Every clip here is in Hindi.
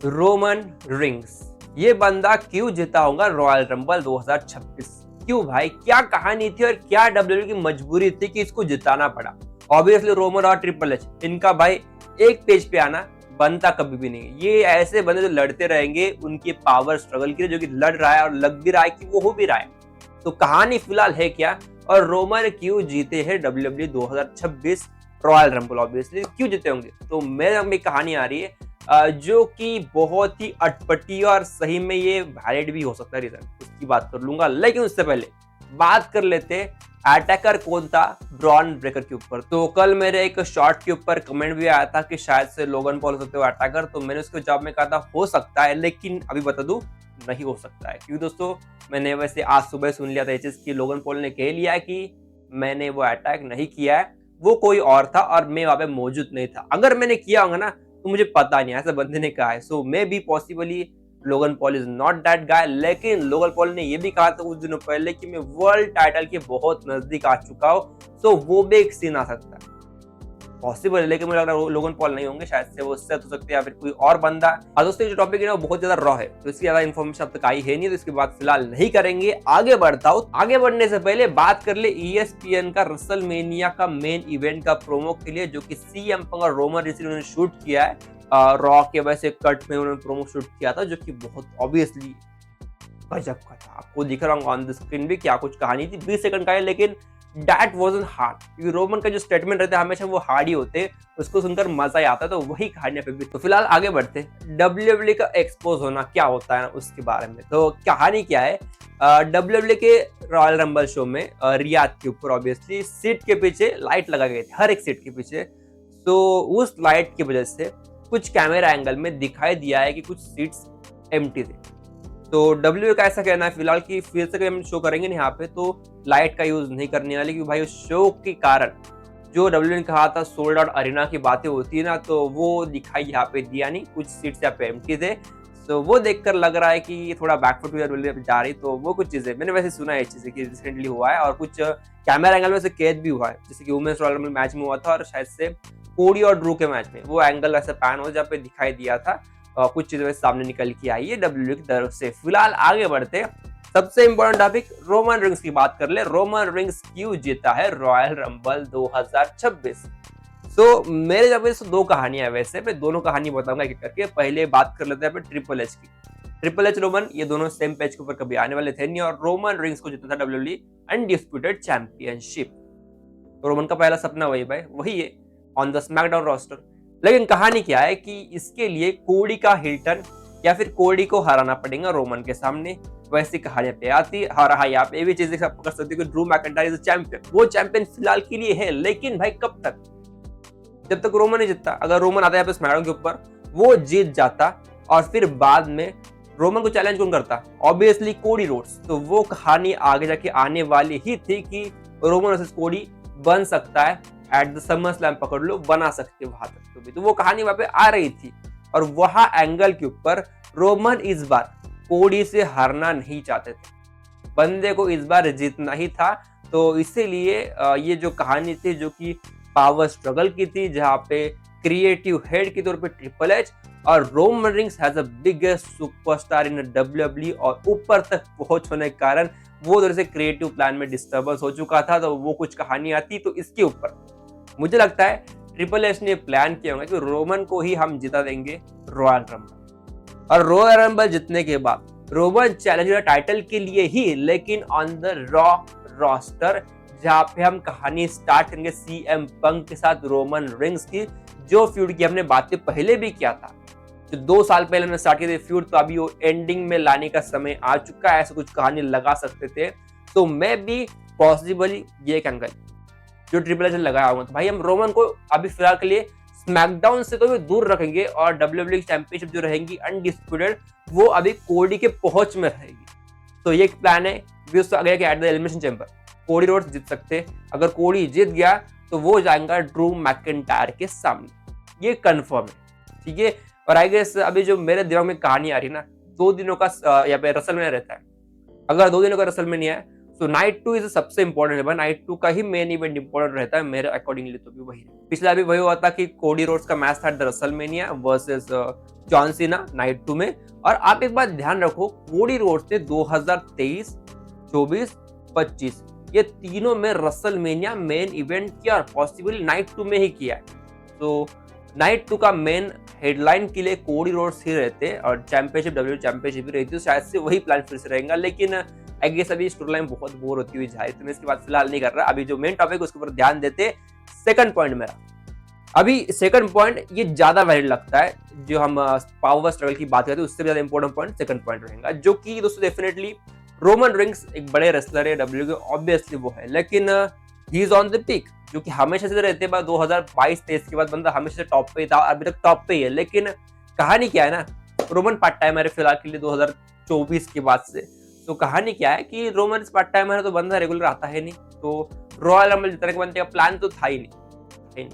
रोमन रिंग्स, ये बंदा क्यों जीता होगा रॉयल रंबल 2026? क्यों भाई, क्या कहानी थी और क्या डब्ल्यूडब्ल्यू की मजबूरी थी कि इसको जिताना पड़ा? ऑब्वियसली रोमन और ट्रिपल एच, इनका भाई एक पेज पे आना बनता कभी भी नहीं। ये ऐसे बंदे जो लड़ते रहेंगे उनकी पावर स्ट्रगल के लिए, जो कि लड़ रहा है और लग भी रहा है कि वो हो भी रहा है। तो कहानी फिलहाल है क्या, और रोमन क्यों जीते हैं डब्ल्यूडब्ल्यू 2026 रॉयल रंबल? ऑब्वियसली क्यों जीते होंगे, तो मेरे में कहानी आ रही है जो कि बहुत ही अटपटी और सही में ये वैलिड भी हो सकता है रीजन, उसकी बात कर लूंगा। लेकिन उससे पहले बात कर लेते अटैकर कौन था ब्रॉन ब्रेकर के ऊपर। तो कल मेरे एक शॉर्ट के ऊपर कमेंट भी आया था कि शायद से लोगन पॉल हो सकते हो अटैकर, तो मैंने उसके जवाब में कहा था हो सकता है, लेकिन अभी बता दूं नहीं हो सकता है। क्योंकि दोस्तों मैंने वैसे आज सुबह सुन लिया था ये चीज कि लोगन पॉल ने कह लिया कि मैंने वो अटैक नहीं किया है, वो कोई और था और मैं वहां पे मौजूद नहीं था। अगर मैंने किया होगा ना तो मुझे पता नहीं, ऐसा बंदे ने कहा है। So maybe possibly Logan Paul is not that guy. लेकिन लोगन पॉल ने यह भी कहा था कुछ दिनों पहले कि मैं वर्ल्ड टाइटल के बहुत नजदीक आ चुका हूं। सो वो भी एक सीन आ सकता है, पॉसिबल है। लेकिन मुझे लग रहा है लोगन पॉल नहीं होंगे, शायद से वो सेथ हो सकते हैं या फिर कोई और बंदा। और दोस्तों जो टॉपिक है ना वो बहुत ज्यादा रॉ है, तो इसकी ज्यादा इन्फॉर्मेशन अब तक आई है नहीं, तो इसकी बात फिलहाल नहीं करेंगे। आगे बढ़ता हूं, आगे बढ़ने से पहले बात कर ले ESPN का रेसलमेनिया का मेन इवेंट का प्रोमो के लिए, जो कि CM पंक और रोमन रेंस ने शूट किया है। रॉ के वैसे कट में उन्होंने प्रोमो शूट किया था, जो कि बहुत ऑब्वियसली गजब का था। आपको दिख रहा होगा ऑन द स्क्रीन भी क्या कुछ कहानी थी। 20 सेकंड का है, लेकिन दैट वाजंट हार्ड, क्योंकि रोमन का जो स्टेटमेंट रहता है हमेशा वो हार्ड ही होते, उसको सुनकर मजा ही आता है। तो वही कहानी पे भी। तो फिलहाल आगे बढ़ते, डब्ल्यूडब्ल्यू का एक्सपोज होना क्या होता है उसके बारे में। तो कहानी क्या है, डब्ल्यूडब्ल्यू के रॉयल रंबल शो में रियाद के ऊपर ऑब्वियसली सीट के पीछे लाइट लगा गए थे, हर एक सीट के पीछे। तो उस लाइट की वजह से कुछ कैमरा एंगल में दिखाई दिया है कि कुछ सीट्स एम्प्टी थे। तो डब्ल्यू का ऐसा कहना है फिलहाल कि फिर से हम शो करेंगे ना यहाँ पे तो लाइट का यूज नहीं करने वाले, क्योंकि भाई उस शो के कारण जो डब्ल्यू ने कहा था सोल्ड आउट अरीना की बातें होती है ना, तो वो दिखाई यहाँ पे दिया नहीं, कुछ सीट्स यहाँ पे एम्प्टी थे। तो वो देखकर लग रहा है कि ये थोड़ा बैकफुट जा रही। तो वो कुछ चीजें मैंने वैसे सुना है ये चीजें कि रिसेंटली हुआ है, और कुछ कैमरा एंगल में से कैद भी हुआ है, जैसे कि वुमेन्स रॉयल रंबल मैच में हुआ था, और शायद से कोडी और ड्रू के मैच में वो एंगल ऐसे पैन हो जहाँ पे दिखाई दिया था। कुछ चीजें सामने निकल के आई है डब्ल्यूडब्ल्यू की तरफ से। फिलहाल आगे बढ़ते, सबसे इंपॉर्टेंट टॉपिक रोमन रिंग्स की बात कर ले। रोमन रिंग्स क्यों जीता है रॉयल रंबल 2026? मेरे जब दो कहानियां, वैसे मैं दोनों कहानी बताऊंगा एक करके। पहले बात कर लेते हैं ट्रिपल एच की। ट्रिपल एच रोमन ये दोनों सेम पेज के ऊपर कभी आने वाले थे नहीं, और रोमन रिंग्स को जीता था डब्ल्यूडब्ल्यू अनडिस्प्यूटेड चैंपियनशिप। रोमन का पहला सपना वही है ऑन द स्मैकडाउन रोस्टर। लेकिन कहानी क्या है कि इसके लिए कोडी का हिल्टन या फिर कोडी को हराना पड़ेगा रोमन के सामने। वैसी कहानियां पे आती है। और हाँ, यहाँ पे भी चीजें आप कर सकते हो कि ड्रू मैकिंटायर इज चैंपियन, वो चैंपियन फिलहाल के लिए है, लेकिन भाई कब तक, जब तक रोमन नहीं जीतता। अगर रोमन आता है यहाँ पे स्मैकडाउन के ऊपर, वो जीत जाता, और फिर बाद में रोमन को चैलेंज कौन करता? Obviously Cody Rhodes. तो वो कहानी आगे जाके आने वाली ही थी कि रोमन वर्सेस कोडी बन सकता है एट द समर स्लैम, पकड़ लो, बना सकते वहां तक। तो वो कहानी वहां पे आ रही थी, और वहां एंगल के ऊपर रोमन इस बार कोडी से हारना नहीं चाहते थे, बंदे को इस बार जीतना ही था। तो इसीलिए ये जो कहानी थी, जो कि पावर स्ट्रगल की थी, जहां पे क्रिएटिव हेड के तौर पे ट्रिपल एच और Roman Reigns has a biggest superstar in WWE, और ऊपर तक पहुंच होने के कारण वो तरह से क्रिएटिव प्लान में डिस्टर्बेंस हो चुका था। तो वो कुछ कहानी आती, तो इसके ऊपर मुझे लगता है ट्रिपल एच ने प्लान किया होगा कि रोमन को ही हम जिता देंगे रॉयल रंबल, और रॉयल रंबल जीतने के बाद रोमन चैलेंजर टाइटल के लिए ही, लेकिन ऑन द रॉ रोस्टर, जहां पे हम कहानी स्टार्ट करेंगे CM पंक के साथ रोमन रिंग्स की, जो फ्यूड की हमने बातें पहले भी किया था, जो 2 साल पहले हमने स्टार्ट किया था फ्यूड। तो अभी वो एंडिंग में लाने का समय आ चुका है, ऐसा कुछ कहानी लगा सकते थे। तो मैं भी पॉसिबली ये एक एंगल जो ट्रिपल एच ने लगाया होगा, तो भाई हम रोमन को अभी फिलहाल के लिए स्मैकडाउन से तो भी दूर रखेंगे, और डब्ल्यूडब्ल्यू की चैंपियनशिप जो रहेगी अनडिस्प्यूटेड, वो अभी कोडी के पहुंच में रहेगी। तो ये एक प्लान है भी उससे आगे at the elimination chamber Cody Rhodes जीत सकते। अगर कोडी जीत गया तो वो जाएगा ड्रू मैकिंटायर के सामने, ये कंफर्म है, ठीक है। और आई गेस अभी जो मेरे दिमाग में कहानी आ रही है ना, 2 दिनों का यहाँ पे रेसलमेनिया रहता है। अगर 2 दिनों का रेसलमेनिया है सो नाइट 2 इज सबसे इंपॉर्टेंट है, नाइट 2 का ही मेन इवेंट इंपॉर्टेंट रहता है मेरे अकॉर्डिंगली, तो भी वही है। पिछला भी वही हुआ था कि कोडी रोड्स का मैच था the WrestleMania versus John Cena night 2 में। और आप एक बात ध्यान रखो, कोडी रोड्स ने 2023, 24, 25 ये तीनों में रेसलमेनिया मेन इवेंट किया और पॉसिबली नाइट 2 में ही किया है। तो नाइट 2 का मेन हेडलाइन के लिए कोडी रोड्स ही रहते और चैंपियनशिप डब्ल्यू चैंपियनशिप भी रहती, तो शायद से वही प्लान फिर से रहेगा। लेकिन आई गेस अभी स्टोरी लाइन बहुत बोर होती हुई जा रही, तो मैं इसकी बात फिलहाल नहीं कर रहा। अभी जो मेन टॉपिक उसके ऊपर ध्यान देते। सेकंड पॉइंट मेरा, अभी सेकंड पॉइंट ये ज्यादा वैलिड लगता है, जो हम पावर स्ट्रगल की बात करते हैं उससे भी ज्यादा इंपॉर्टेंट पॉइंट सेकंड पॉइंट रहेगा, जो कि दोस्तों डेफिनेटली रोमन रिंग्स एक बड़े रेसलर है डब्ल्यू के, ऑब्वियसली वो है, लेकिन he is on the peak, जो कि हमेशा से रहते हैं। 2022-23 के बाद बंदा हमेशा से टॉप पे था, अभी तक टॉप पे ही है। लेकिन कहानी क्या है ना, रोमन पार्ट टाइमर है फिलहाल के लिए 2024 के बाद से। तो कहानी क्या है कि रोमन पार्ट टाइमर है तो बंदा रेगुलर आता है नहीं, तो रॉयल रंबल जितने के बनने का प्लान तो था ही नहीं।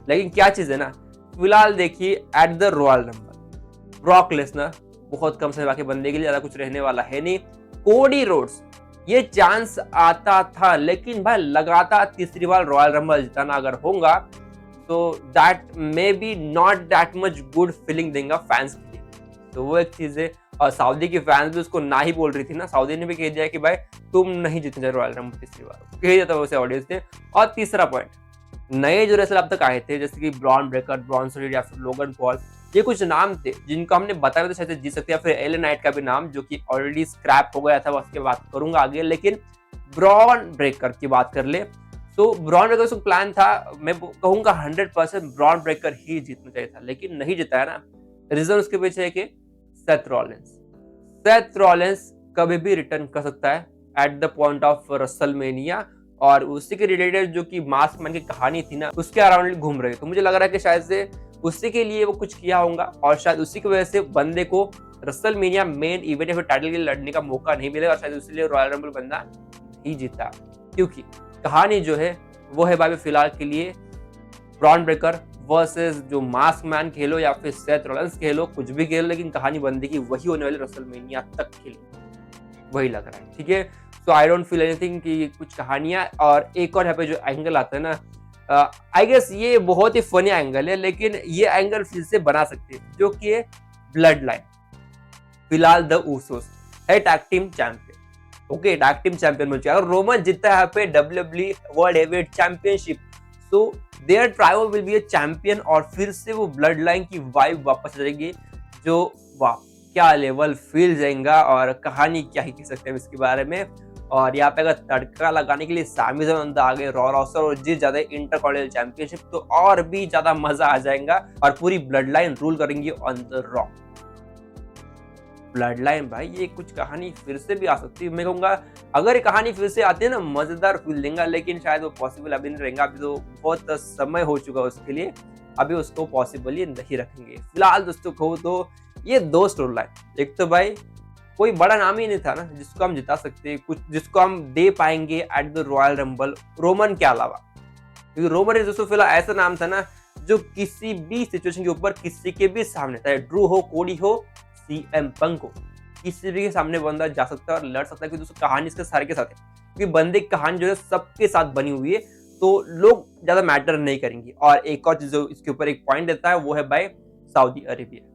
लेकिन क्या चीज है ना, फिलहाल देखिए at the royal rumble Brock Lesnar बहुत कम समय बाकी बंदे के लिए, ज्यादा कुछ रहने वाला है नहीं। कोडी रोड्स ये चांस आता था, लेकिन भाई लगातार तीसरी बार रॉयल रंबल जिताना अगर होगा तो that may be not that much good feeling देगा फैंस के लिए, तो वो एक चीज है। और सऊदी की फैंस भी उसको ना ही बोल रही थी ना, सऊदी ने भी कह दिया कि भाई तुम नहीं जीतने रॉयल रंबल तीसरी बार, कह दिया था उसे ऑडियंस ने। और तीसरा पॉइंट, नए जो रेसलर अब तक आए थे जैसे कि ब्रॉन ब्रेकर, ब्रॉन्सन रीड या फिर लोगन पॉल, ये कुछ नाम थे जिनको हमने बताया था शायद जीत सकते हैं। फिर एले नाइट का भी नाम जो कि ऑलरेडी स्क्रैप हो गया था, उसके बात करूंगा आगे। लेकिन ब्रॉन ब्रेकर की बात कर ले तो ब्रॉन ब्रेकर का प्लान था, मैं कहूंगा 100% ब्रॉन ब्रेकर ही जीतना चाहिए था, लेकिन नहीं जीता है ना। रीजन उसके पीछे है कि सेथ रॉलिंस कभी भी रिटर्न कर सकता है at the point of WrestleMania, और उसी के रिलेटेड जो कि मास्क मैन की कहानी थी ना उसके अराउंड घूम रही है। तो मुझे लग रहा है कि शायद से उसी के लिए वो कुछ किया होगा, और शायद उसी की वजह से बंदे को रेसलमेनिया मेन इवेंट या फिर टाइटल के लिए लड़ने का मौका नहीं मिलेगा, और शायद इसलिए रॉयल रंबल बंदा नहीं जीता। क्योंकि कहानी जो है वो है भाई फिलहाल के लिए ब्रॉन ब्रेकर वर्सेस जो मास्क मैन खेलो या फिर सेथ रॉलिंस खेलो, कुछ भी खेलो, लेकिन कहानी बंदे की वही होने वाली रेसलमेनिया तक के लिए, वही लग रहा है। ठीक है, सो आई डोंट फील एनीथिंग कि कुछ कहानियां। और एक और यहाँ पे जो एंगल आता है ना, आई गेस ये बहुत ही फनी एंगल है, लेकिन ये एंगल फिर से बना सकते हैं, जो कि है ब्लड लाइन। फिलहाल द ऊसोस है tag team champion, okay tag team champion बन चुका है, और रोमन जीता है यहाँ पे WWE world heavyweight championship, so there tribal will be a champion. और फिर से वो ब्लड लाइन की वाइब वापस आ जाएगी, जो वाह क्या लेवल फील जाएगा, और कहानी क्या ही कह सकते हैं इसके बारे में। और यहाँ पे अगर तड़का लगाने के लिए सामी ज़ैन आ गए रॉ रोस्टर और जीत जाते हैं इंटरकॉन्टिनेंटल चैंपियनशिप, तो और भी ज्यादा मजा आ जाएगा, और पूरी ब्लड लाइन रूल करेंगी on the raw. Blood line भाई ये कुछ कहानी फिर से भी आ सकती है, मैं कहूंगा अगर ये कहानी फिर से आती है ना मजेदार फील देगा, लेकिन शायद वो पॉसिबल अभी नहीं रहेगा, अभी तो बहुत समय हो चुका है उसके लिए, अभी उसको पॉसिबल ही नहीं रखेंगे। फिलहाल दोस्तों कहो तो ये दो स्टोरी लाइन, एक तो भाई कोई बड़ा नाम ही नहीं था ना जिसको हम जिता सकते, कुछ जिसको हम दे पाएंगे at the royal rumble Roman के अलावा, क्योंकि रोमन दोस्तों फिलहाल ऐसा नाम था ना जो किसी भी सिचुएशन के ऊपर किसी के भी सामने, चाहे ड्रू हो, कोडी हो, CM पंक हो, किसी भी के सामने बंदा जा सकता है और लड़ सकता है, क्योंकि दोस्तों कहानी इसके सारे के साथ है, क्योंकि बंदे की कहानी जो है सबके साथ बनी हुई है, तो लोग ज्यादा मैटर नहीं करेंगे। और एक और चीज जो इसके ऊपर एक पॉइंट देता है वो है भाई सऊदी अरेबिया।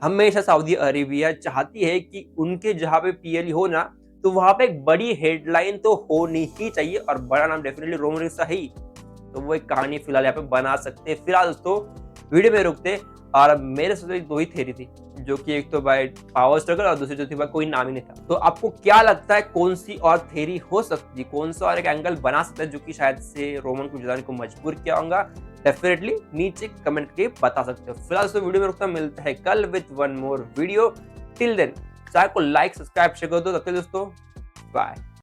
हमेशा सऊदी अरेबिया चाहती है कि उनके जहां पे PLE हो ना, तो वहां पे एक बड़ी हेडलाइन तो होनी ही चाहिए, और बड़ा नाम डेफिनेटली रोमन रेंस ही, तो वो एक कहानी फिलहाल यहाँ पे बना सकते हैं। फिलहाल दोस्तों वीडियो में रुकते, और मेरे साथ दो ही थ्योरी थी, जो कि एक तो भाई पावर स्ट्रगल और दूसरी जो थी भाई कोई नाम ही नहीं था। तो आपको क्या लगता है कौन सी और थ्योरी हो सकती है, कौन सा और एक एंगल बना सकता है जो कि शायद से रोमन को जिताने को मजबूर किया होगा, डेफिनेटली नीचे कमेंट करके बता सकते हो। फिलहाल तो वीडियो में रुकता, मिलता है कल with one more video. Till then channel को लाइक सब्सक्राइब शेयर कर दो। तब तक दोस्तों बाय।